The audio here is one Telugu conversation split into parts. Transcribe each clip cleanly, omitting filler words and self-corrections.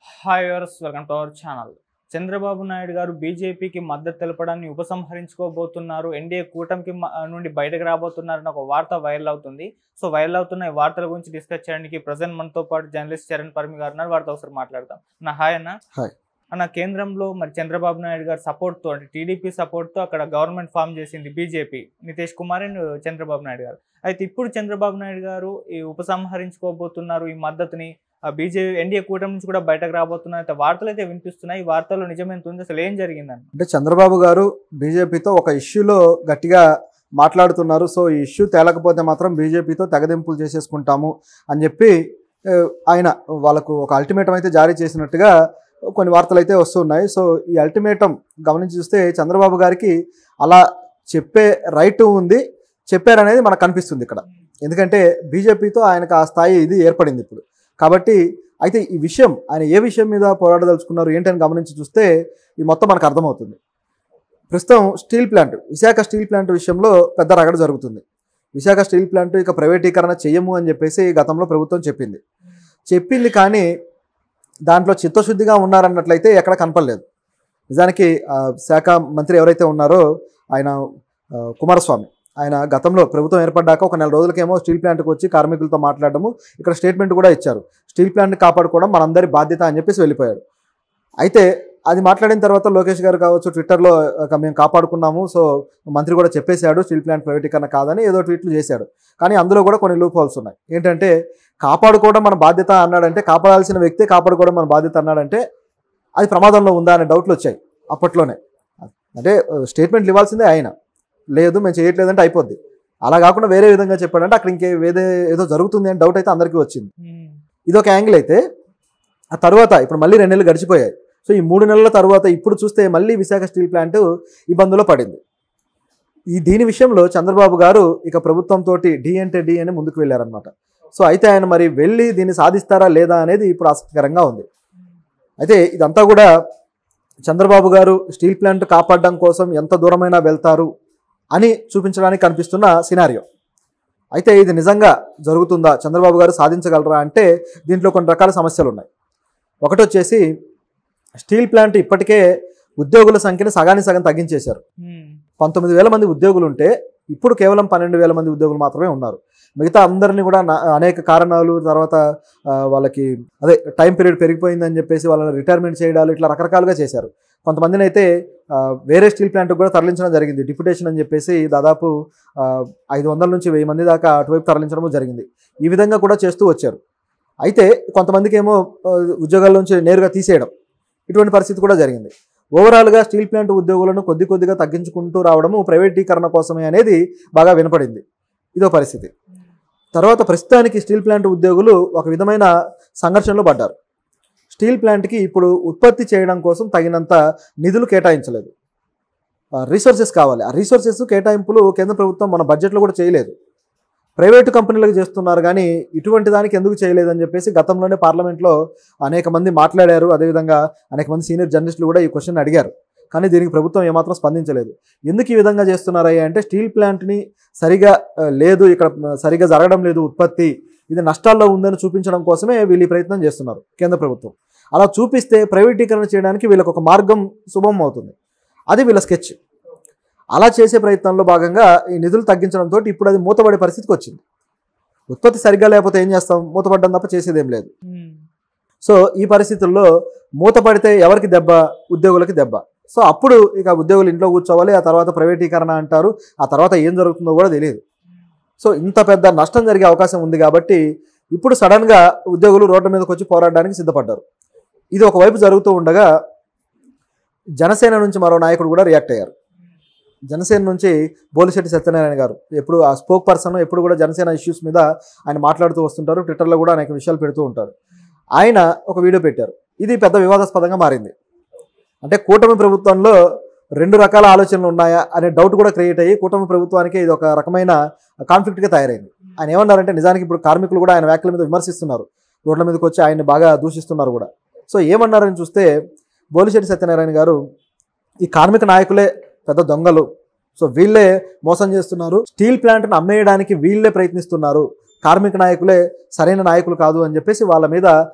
Hi viewers, welcome to our channel. Chandrababu Naidu గారు బీజేపీకి మద్దతు తెలపడాన్ని ఉపసంహరించుకోబోతున్నారు, ఎన్డీఏ కూటమికి నుండి బయటకు రాబోతున్నారని ఒక వార్త వైరల్ అవుతుంది. సో వైరల్ అవుతున్న ఈ వార్తల గురించి డిస్కస్ చేయడానికి ప్రజెంట్ మనతో పాటు జర్నలిస్ట్ చరణ్ పర్మి గారు ఉన్నారు. వారితో ఒకసారి మాట్లాడతాం. హాయ్ అన్న. హాయ్ అన్న, కేంద్రంలో మరి చంద్రబాబు నాయుడు గారు సపోర్ట్తో, అంటే టీడీపీ సపోర్ట్తో అక్కడ గవర్నమెంట్ ఫామ్ చేసింది బీజేపీ, నితీష్ కుమార్ అండ్ చంద్రబాబు నాయుడు గారు. అయితే ఇప్పుడు చంద్రబాబు నాయుడు గారు ఈ ఉపసంహరించుకోబోతున్నారు ఈ మద్దతుని, బీజేపీ ఎన్డీఏ కూటమి నుంచి కూడా బయటకు రాబోతున్నారు అయితే వార్తలు అయితే వినిపిస్తున్నాయి. ఈ వార్తల్లో నిజమెంత ఉంది, అసలు ఏం జరిగిందని? అంటే చంద్రబాబు గారు బీజేపీతో ఒక ఇష్యూలో గట్టిగా మాట్లాడుతున్నారు. సో ఈ ఇష్యూ తేలకపోతే మాత్రం బీజేపీతో తెగదింపులు చేసేసుకుంటాము అని చెప్పి ఆయన వాళ్ళకు ఒక అల్టిమేటం అయితే జారీ చేసినట్టుగా కొన్ని వార్తలు అయితే వస్తున్నాయి. సో ఈ అల్టిమేటం గమనించి చూస్తే చంద్రబాబు గారికి అలా చెప్పే రైట్ ఉంది, చెప్పారనేది మనకు కనిపిస్తుంది ఇక్కడ. ఎందుకంటే బీజేపీతో ఆయనకు ఆ స్థాయి ఇది ఏర్పడింది ఇప్పుడు. కాబట్టి అయితే ఈ విషయం ఆయన ఏ విషయం మీద పోరాడదలుచుకున్నారు ఏంటని గమనించి చూస్తే ఇది మొత్తం మనకు అర్థమవుతుంది. ప్రస్తుతం steel plant, Visakha steel plant విషయంలో పెద్ద రగడ జరుగుతుంది. విశాఖ స్టీల్ ప్లాంట్ ఇక ప్రైవేటీకరణ చేయము అని చెప్పేసి గతంలో ప్రభుత్వం చెప్పింది కానీ దాంట్లో చిత్తశుద్ధిగా ఉన్నారన్నట్లయితే ఎక్కడ కనపడలేదు. నిజానికి శాఖ మంత్రి ఎవరైతే ఉన్నారో ఆయన కుమారస్వామి, ఆయన గతంలో ప్రభుత్వం ఏర్పడ్డాక ఒక నెల రోజులకేమో స్టీల్ ప్లాంట్కి వచ్చి కార్మికులతో మాట్లాడడము, ఇక్కడ స్టేట్మెంట్ కూడా ఇచ్చారు, స్టీల్ ప్లాంట్ని కాపాడుకోవడం మనందరి బాధ్యత అని చెప్పేసి వెళ్ళిపోయాడు. అయితే అది మాట్లాడిన తర్వాత లోకేష్ గారు కావచ్చు ట్విట్టర్లో మేము కాపాడుకున్నాము, సో మంత్రి కూడా చెప్పేశాడు స్టీల్ ప్లాంట్ ప్రైవేటీకరణ కాదని ఏదో ట్వీట్లు చేశాడు. కానీ అందులో కూడా కొన్ని లూప్ హోల్స్ ఉన్నాయి. ఏంటంటే కాపాడుకోవడం మన బాధ్యత అన్నాడంటే, కాపాడాల్సిన వ్యక్తే కాపాడుకోవడం మన బాధ్యత అన్నాడంటే అది ప్రమాదంలో ఉందా అనే డౌట్లు వచ్చాయి అప్పట్లోనే. అంటే స్టేట్మెంట్లు ఇవ్వాల్సిందే ఆయన, లేదు మేము చేయట్లేదంటే అయిపోద్ది. అలా కాకుండా వేరే విధంగా చెప్పాడంటే అక్కడ ఏదో జరుగుతుంది అని డౌట్ అయితే అందరికీ వచ్చింది. ఇదొక యాంగిల్ అయితే, ఆ తర్వాత ఇప్పుడు మళ్ళీ 2 నెలలు గడిచిపోయాయి. సో ఈ 3 నెలల తర్వాత ఇప్పుడు చూస్తే మళ్ళీ విశాఖ స్టీల్ ప్లాంట్ ఇబ్బందులో పడింది. దీని విషయంలో చంద్రబాబు గారు ఇక ప్రభుత్వంతో డి అంటే డి అని ముందుకు వెళ్ళారనమాట. సో అయితే ఆయన మరి వెళ్ళి దీన్ని సాధిస్తారా లేదా అనేది ఇప్పుడు ఆసక్తికరంగా ఉంది. అయితే ఇదంతా కూడా చంద్రబాబు గారు స్టీల్ ప్లాంట్ కాపాడడం కోసం ఎంత దూరమైనా వెళ్తారు అని చూపించడానికి కనిపిస్తున్న సినారియో. అయితే ఇది నిజంగా జరుగుతుందా, చంద్రబాబు గారు సాధించగలరా అంటే దీంట్లో కొన్ని రకాల సమస్యలు ఉన్నాయి. ఒకటి వచ్చేసి స్టీల్ ప్లాంట్ ఇప్పటికే ఉద్యోగుల సంఖ్యను సగం తగ్గించేశారు. 19,000 మంది ఉద్యోగులు ఉంటే ఇప్పుడు కేవలం 12,000 మంది ఉద్యోగులు మాత్రమే ఉన్నారు. మిగతా అందరినీ కూడా అనేక కారణాలు, తర్వాత వాళ్ళకి టైం పీరియడ్ పెరిగిపోయిందని చెప్పేసి వాళ్ళని రిటైర్మెంట్ చేయడాలు, ఇట్లా రకరకాలుగా చేశారు. కొంతమందిని అయితే వేరే స్టీల్ ప్లాంట్కి కూడా తరలించడం జరిగింది, డిప్యుటేషన్ అని చెప్పేసి దాదాపు 500 నుంచి 1000 మంది దాకా అటువైపు తరలించడం జరిగింది. ఈ విధంగా కూడా చేస్తూ వచ్చారు. అయితే కొంతమందికి ఏమో ఉద్యోగాల నుంచి నేరుగా తీసేయడం, ఇటువంటి పరిస్థితి కూడా జరిగింది. ఓవరాల్గా స్టీల్ ప్లాంట్ ఉద్యోగులను కొద్దిగా తగ్గించుకుంటూ రావడము ప్రైవేటీకరణ కోసమే అనేది బాగా వినపడింది. ఇదో పరిస్థితి. తర్వాత ప్రస్తుతానికి స్టీల్ ప్లాంట్ ఉద్యోగులు ఒక విధమైన సంఘర్షణలో పడ్డారు. స్టీల్ ప్లాంట్కి ఇప్పుడు ఉత్పత్తి చేయడం కోసం తగినంత నిధులు కేటాయించలేదు, రీసోర్సెస్ కావాలి. ఆ రీసోర్సెస్ కేటాయింపులు కేంద్ర ప్రభుత్వం మన బడ్జెట్లో కూడా చేయలేదు, ప్రైవేటు కంపెనీలకు చేస్తున్నారు. కానీ ఇటువంటి దానికి ఎందుకు చేయలేదని చెప్పేసి గతంలోనే పార్లమెంట్లో అనేక మంది మాట్లాడారు. అదేవిధంగా అనేక మంది సీనియర్ జర్నలిస్టులు కూడా ఈ క్వశ్చన్ అడిగారు. కానీ దీనికి ప్రభుత్వం ఏమాత్రం స్పందించలేదు. ఎందుకు ఈ విధంగా చేస్తున్నారయ్యా అంటే స్టీల్ ప్లాంట్ని సరిగా లేదు, ఇక్కడ సరిగా జరగడం లేదు ఉత్పత్తి, ఇది నష్టాల్లో ఉందని చూపించడం కోసమే వీళ్ళు ఈ ప్రయత్నం చేస్తున్నారు కేంద్ర ప్రభుత్వం. అలా చూపిస్తే ప్రైవేటీకరణ చేయడానికి వీళ్ళకి ఒక మార్గం సుభం అవుతుంది. అది వీళ్ళ స్కెచ్. అలా చేసే ప్రయత్నంలో భాగంగా ఈ నిధులు తగ్గించడంతో ఇప్పుడు అది మూతపడే పరిస్థితికి వచ్చింది. ఉత్పత్తి సరిగ్గా లేకపోతే ఏం చేస్తాం, మూతపడడం తప్ప చేసేదేం లేదు. సో ఈ పరిస్థితుల్లో మూతపడితే ఎవరికి దెబ్బ, ఉద్యోగులకి దెబ్బ. సో అప్పుడు ఇక ఉద్యోగులు ఇంట్లో కూర్చోవాలి, ఆ తర్వాత ప్రైవేటీకరణ అంటారు, ఆ తర్వాత ఏం జరుగుతుందో కూడా తెలియదు. సో ఇంత పెద్ద నష్టం జరిగే అవకాశం ఉంది కాబట్టి ఇప్పుడు సడన్గా ఉద్యోగులు రోడ్ల మీదకి వచ్చి పోరాడడానికి సిద్ధపడ్డారు. ఇది ఒకవైపు జరుగుతూ ఉండగా జనసేన నుంచి మరో నాయకుడు కూడా రియాక్ట్ అయ్యారు. జనసేన నుంచి బోలిశెట్టి సత్యనారాయణ గారు, ఎప్పుడు ఆ స్పోక్ పర్సన్, ఎప్పుడు కూడా జనసేన ఇష్యూస్ మీద ఆయన మాట్లాడుతూ వస్తుంటారు, ట్విట్టర్లో కూడా అనేక విషయాలు పెడుతూ ఉంటారు. ఆయన ఒక వీడియో పెట్టారు. ఇది పెద్ద వివాదాస్పదంగా మారింది. అంటే కూటమి ప్రభుత్వంలో 2 రకాల ఆలోచనలు ఉన్నాయా అనే డౌట్ కూడా క్రియేట్ అయ్యి కూటమి ప్రభుత్వానికి ఇది ఒక రకమైన కాన్ఫ్లిక్ట్గా తయారైంది. ఆయన ఏమన్నారంటే, నిజానికి ఇప్పుడు కార్మికులు కూడా ఆయన వ్యాఖ్యల మీద విమర్శిస్తున్నారు, రోడ్ల మీదకి వచ్చి ఆయన్ని బాగా దూషిస్తున్నారు కూడా. సో ఏమన్నారని చూస్తే బోలిశెట్టి సత్యనారాయణ గారు, ఈ కార్మిక నాయకులే పెద్ద దొంగలు, సో వీళ్ళే మోసం చేస్తున్నారు, స్టీల్ ప్లాంట్ను అమ్మేయడానికి వీళ్ళే ప్రయత్నిస్తున్నారు, కార్మిక నాయకులే సరైన నాయకులు కాదు అని చెప్పేసి వాళ్ళ మీద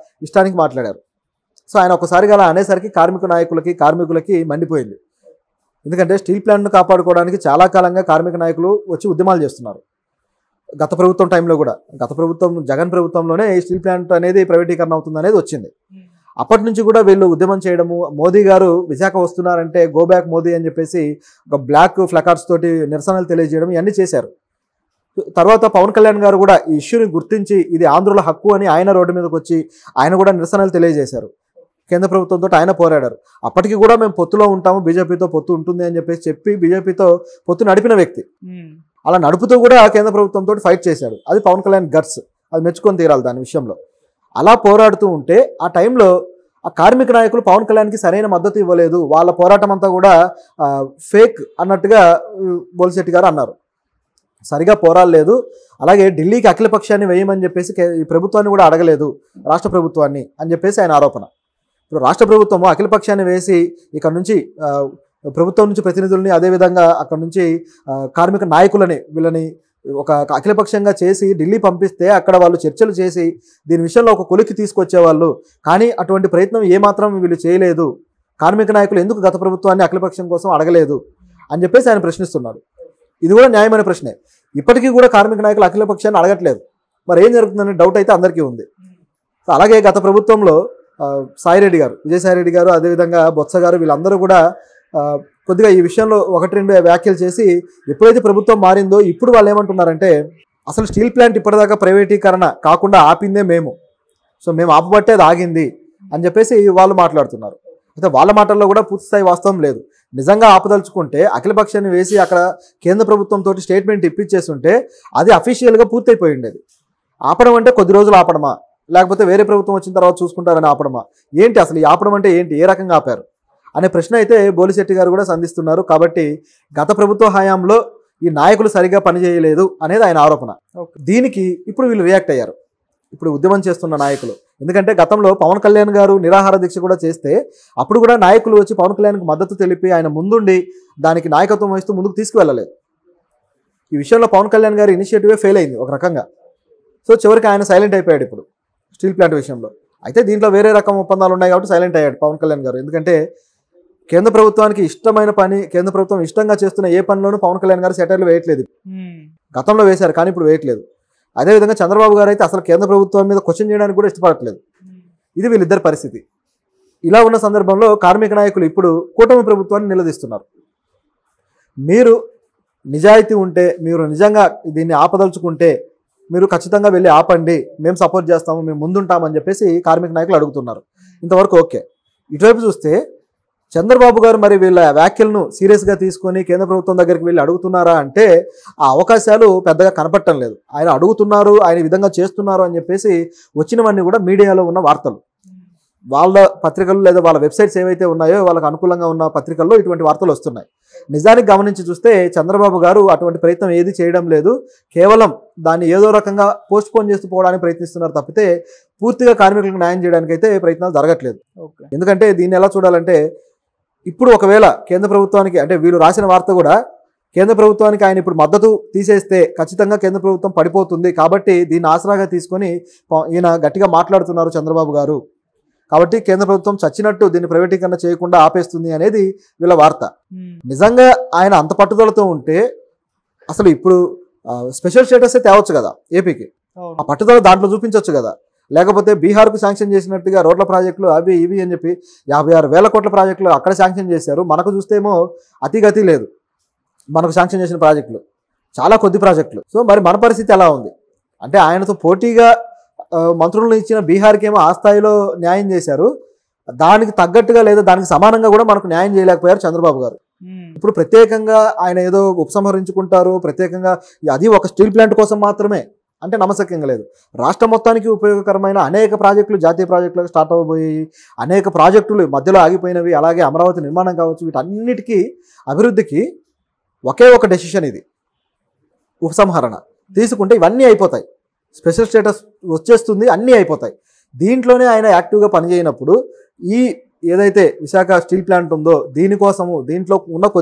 ఇష్టానికి మాట్లాడారు. సో ఆయన ఒకసారిగా అలా అనేసరికి కార్మికులకి మండిపోయింది. ఎందుకంటే స్టీల్ ప్లాంట్ను కాపాడుకోవడానికి చాలా కాలంగా కార్మిక నాయకులు వచ్చి ఉద్యమాలు చేస్తున్నారు. గత ప్రభుత్వం టైంలో కూడా, గత ప్రభుత్వం జగన్ ప్రభుత్వంలోనే ఈ స్టీల్ ప్లాంట్ అనేది ప్రైవేటీకరణ అవుతుంది అనేది వచ్చింది. అప్పటి నుంచి కూడా వీళ్ళు ఉద్యమం చేయడము, మోదీ గారు విశాఖ వస్తున్నారంటే గో బ్యాక్ మోదీ అని చెప్పేసి ఒక బ్లాక్ ఫ్లకార్డ్స్ తోటి నిరసనలు తెలియజేయడం ఇవన్నీ చేశారు. తర్వాత పవన్ కళ్యాణ్ గారు కూడా ఈ ఇష్యూని గుర్తించి ఇది ఆంధ్రుల హక్కు అని ఆయన రోడ్డు మీదకి వచ్చి ఆయన కూడా నిరసనలు తెలియజేశారు. కేంద్ర ప్రభుత్వంతో ఆయన పోరాడారు. అప్పటికి కూడా మేము పొత్తులో ఉంటాము, బీజేపీతో పొత్తు ఉంటుంది అని చెప్పి బీజేపీతో పొత్తు నడిపిన వ్యక్తి. అలా నడుపుతూ కూడా కేంద్ర ప్రభుత్వంతో ఫైట్ చేశాడు. అది పవన్ కళ్యాణ్ గట్స్, అది మెచ్చుకొని తీరాలి దాని విషయంలో. అలా పోరాడుతూ ఉంటే ఆ టైంలో ఆ కార్మిక నాయకులు పవన్ కళ్యాణ్కి సరైన మద్దతు ఇవ్వలేదు, వాళ్ళ పోరాటం అంతా కూడా ఫేక్ అన్నట్టుగా బోలిశెట్టి గారు అన్నారు. సరిగా పోరాడలేదు. అలాగే ఢిల్లీకి అఖిలపక్షాన్ని వేయమని చెప్పేసి ఈ ప్రభుత్వాన్ని కూడా అడగలేదు, రాష్ట్ర ప్రభుత్వాన్ని అని చెప్పేసి ఆయన ఆరోపణ. ఇప్పుడు రాష్ట్ర ప్రభుత్వము అఖిలపక్షాన్ని వేసి ఇక్కడ నుంచి ప్రభుత్వం నుంచి ప్రతినిధుల్ని, అదేవిధంగా అక్కడ నుంచి కార్మిక నాయకులని వీళ్ళని ఒక అఖిలపక్షంగా చేసి ఢిల్లీ పంపిస్తే అక్కడ వాళ్ళు చర్చలు చేసి దీని విషయంలో ఒక కొలిక్కి తీసుకొచ్చేవాళ్ళు. కానీ అటువంటి ప్రయత్నం ఏమాత్రం వీళ్ళు చేయలేదు. కార్మిక నాయకులు ఎందుకు గత ప్రభుత్వాన్ని అఖిలపక్షం కోసం అడగలేదు అని చెప్పేసి ఆయన ప్రశ్నిస్తున్నారు. ఇది కూడా న్యాయమైన ప్రశ్నే. ఇప్పటికీ కూడా కార్మిక నాయకులు అఖిలపక్షాన్ని అడగట్లేదు. మరి ఏం జరుగుతుందనే డౌట్ అయితే అందరికీ ఉంది. అలాగే గత ప్రభుత్వంలో సాయిరెడ్డి గారు, విజయసాయిరెడ్డి గారు, అదేవిధంగా బొత్స గారు, వీళ్ళందరూ కూడా కొద్దిగా ఈ విషయంలో 1-2 వ్యాఖ్యలు చేసి ఎప్పుడైతే ప్రభుత్వం మారిందో ఇప్పుడు వాళ్ళు ఏమంటున్నారంటే అసలు స్టీల్ ప్లాంట్ ఇప్పటిదాకా ప్రైవేటీకరణ కాకుండా ఆపిందే మేము, సో మేము ఆపబట్టే అది ఆగింది అని చెప్పేసి వాళ్ళు మాట్లాడుతున్నారు. అయితే వాళ్ళ మాటల్లో కూడా పూర్తిస్థాయి వాస్తవం లేదు. నిజంగా ఆపదలుచుకుంటే అఖిలపక్షాన్ని వేసి అక్కడ కేంద్ర ప్రభుత్వంతో స్టేట్మెంట్ ఇప్పించేస్తుంటే అది అఫీషియల్గా పూర్తయిపోయి ఉండేది. ఆపడం అంటే కొద్ది రోజులు ఆపడమా, లేకపోతే వేరే ప్రభుత్వం వచ్చిన తర్వాత చూసుకుంటారని ఆపడమా, ఏంటి అసలు ఈ ఆపడం అంటే ఏంటి, ఏ రకంగా ఆపారు అనే ప్రశ్న అయితే బోలిశెట్టి గారు కూడా సంధిస్తున్నారు. కాబట్టి గత ప్రభుత్వ హయాంలో ఈ నాయకులు సరిగా పనిచేయలేదు అనేది ఆయన ఆరోపణ. దీనికి ఇప్పుడు వీళ్ళు రియాక్ట్ అయ్యారు, ఇప్పుడు ఉద్యమం చేస్తున్న నాయకులు. ఎందుకంటే గతంలో పవన్ కళ్యాణ్ గారు నిరాహార దీక్ష కూడా చేస్తే అప్పుడు కూడా నాయకులు వచ్చి పవన్ కళ్యాణ్కి మద్దతు తెలిపి ఆయన ముందుండి దానికి నాయకత్వం వహిస్తూ ముందుకు తీసుకువెళ్ళలేదు. ఈ విషయంలో పవన్ కళ్యాణ్ గారి ఇనిషియేటివే ఫెయిల్ అయింది ఒక రకంగా. సో చివరికి ఆయన సైలెంట్ అయిపోయాడు ఇప్పుడు స్టీల్ ప్లాంట్ విషయంలో. అయితే దీంట్లో వేరే రకం ఒప్పందాలు ఉన్నాయి కాబట్టి సైలెంట్ అయ్యాడు పవన్ కళ్యాణ్ గారు. ఎందుకంటే కేంద్ర ప్రభుత్వానికి ఇష్టమైన పని, కేంద్ర ప్రభుత్వం ఇష్టంగా చేస్తున్న ఏ పనిలోనూ పవన్ కళ్యాణ్ గారు సెటైర్లు వేయట్లేదు. గతంలో వేశారు కానీ ఇప్పుడు వేయట్లేదు. అదేవిధంగా చంద్రబాబు గారు అయితే అసలు కేంద్ర ప్రభుత్వం మీద క్వశ్చన్ చేయడానికి కూడా ఇష్టపడట్లేదు. ఇది వీళ్ళిద్దరి పరిస్థితి. ఇలా ఉన్న సందర్భంలో కార్మిక నాయకులు ఇప్పుడు కూటమి ప్రభుత్వాన్ని నిలదీస్తున్నారు. మీరు నిజాయితీ ఉంటే, మీరు నిజంగా దీన్ని ఆపదలుచుకుంటే మీరు ఖచ్చితంగా వెళ్ళి ఆపండి, మేము సపోర్ట్ చేస్తాము, మేము ముందుంటామని చెప్పేసి కార్మిక నాయకులు అడుగుతున్నారు. ఇంతవరకు ఓకే. ఇటువైపు చూస్తే చంద్రబాబు గారు మరి వీళ్ళ వ్యాఖ్యలను సీరియస్గా తీసుకొని కేంద్ర ప్రభుత్వం దగ్గరికి వెళ్ళి అడుగుతున్నారా అంటే ఆ అవకాశాలు పెద్దగా కనపడటం లేదు. ఆయన అడుగుతున్నారు, ఆయన విధంగా చేస్తున్నారు అని చెప్పేసి వచ్చినవన్నీ కూడా మీడియాలో ఉన్న వార్తలు. వాళ్ళ పత్రికలు లేదా వాళ్ళ వెబ్సైట్స్ ఏవైతే ఉన్నాయో వాళ్ళకు అనుకూలంగా ఉన్న పత్రికల్లో ఇటువంటి వార్తలు వస్తున్నాయి. నిజానికి గమనించి చూస్తే చంద్రబాబు గారు అటువంటి ప్రయత్నం ఏది చేయడం లేదు. కేవలం దాన్ని ఏదో రకంగా పోస్ట్ పోన్ చేస్తూ పోవడానికి ప్రయత్నిస్తున్నారు తప్పితే పూర్తిగా కార్మికులకు న్యాయం చేయడానికి అయితే ప్రయత్నాలు జరగట్లేదు. ఎందుకంటే దీన్ని ఎలా చూడాలంటే ఇప్పుడు ఒకవేళ కేంద్ర ప్రభుత్వానికి, అంటే వీళ్ళు రాసిన వార్త కూడా కేంద్ర ప్రభుత్వానికి ఆయన ఇప్పుడు మద్దతు తీసేస్తే ఖచ్చితంగా కేంద్ర ప్రభుత్వం పడిపోతుంది, కాబట్టి దీన్ని ఆసరాగా తీసుకొని ఈయన గట్టిగా మాట్లాడుతున్నారు చంద్రబాబు గారు. కాబట్టి కేంద్ర ప్రభుత్వం చచ్చినట్టు దీన్ని ప్రైవేటీకరణ చేయకుండా ఆపేస్తుంది అనేది వీళ్ళ వార్త. నిజంగా ఆయన అంత పట్టుదలతో ఉంటే అసలు ఇప్పుడు స్పెషల్ స్టేటస్ తేవచ్చు కదా ఏపీకి, ఆ పట్టుదల దాంట్లో చూపించవచ్చు కదా. లేకపోతే బీహార్కు శాంక్షన్ చేసినట్టుగా రోడ్ల ప్రాజెక్టులు అవి ఇవి అని చెప్పి 56,000 కోట్ల ప్రాజెక్టులు అక్కడ శాంక్షన్ చేశారు. మనకు చూస్తేమో అతిగతి లేదు. మనకు శాంక్షన్ చేసిన ప్రాజెక్టులు చాలా కొద్ది ప్రాజెక్టులు. సో మరి మన పరిస్థితి ఎలా ఉంది అంటే ఆయనతో పోటీగా మంత్రులను ఇచ్చిన బీహార్కి ఏమో ఆ స్థాయిలో న్యాయం చేశారు, దానికి తగ్గట్టుగా లేదా దానికి సమానంగా కూడా మనకు న్యాయం చేయలేకపోయారు చంద్రబాబు గారు. ఇప్పుడు ప్రత్యేకంగా ఆయన ఏదో ఉపసంహరించుకుంటారు, ప్రత్యేకంగా అది ఒక స్టీల్ ప్లాంట్ కోసం మాత్రమే అంటే నమ్మశక్యంగా లేదు. రాష్ట్రం మొత్తానికి ఉపయోగకరమైన అనేక ప్రాజెక్టులు జాతీయ ప్రాజెక్టులకు స్టార్ట్ అవ్వబోయాయి, అనేక ప్రాజెక్టులు మధ్యలో ఆగిపోయినవి, అలాగే అమరావతి నిర్మాణం కావచ్చు, వీటన్నిటికీ అభివృద్ధికి ఒకే ఒక డెసిషన్ ఇది, ఉపసంహరణ తీసుకుంటే ఇవన్నీ అయిపోతాయి, స్పెషల్ స్టేటస్ వచ్చేస్తుంది, అన్నీ అయిపోతాయి. దీంట్లోనే ఆయన యాక్టివ్గా పనిచేయనప్పుడు ఈ ఏదైతే విశాఖ స్టీల్ ప్లాంట్ ఉందో దీనికోసము దీంట్లో ఉన్న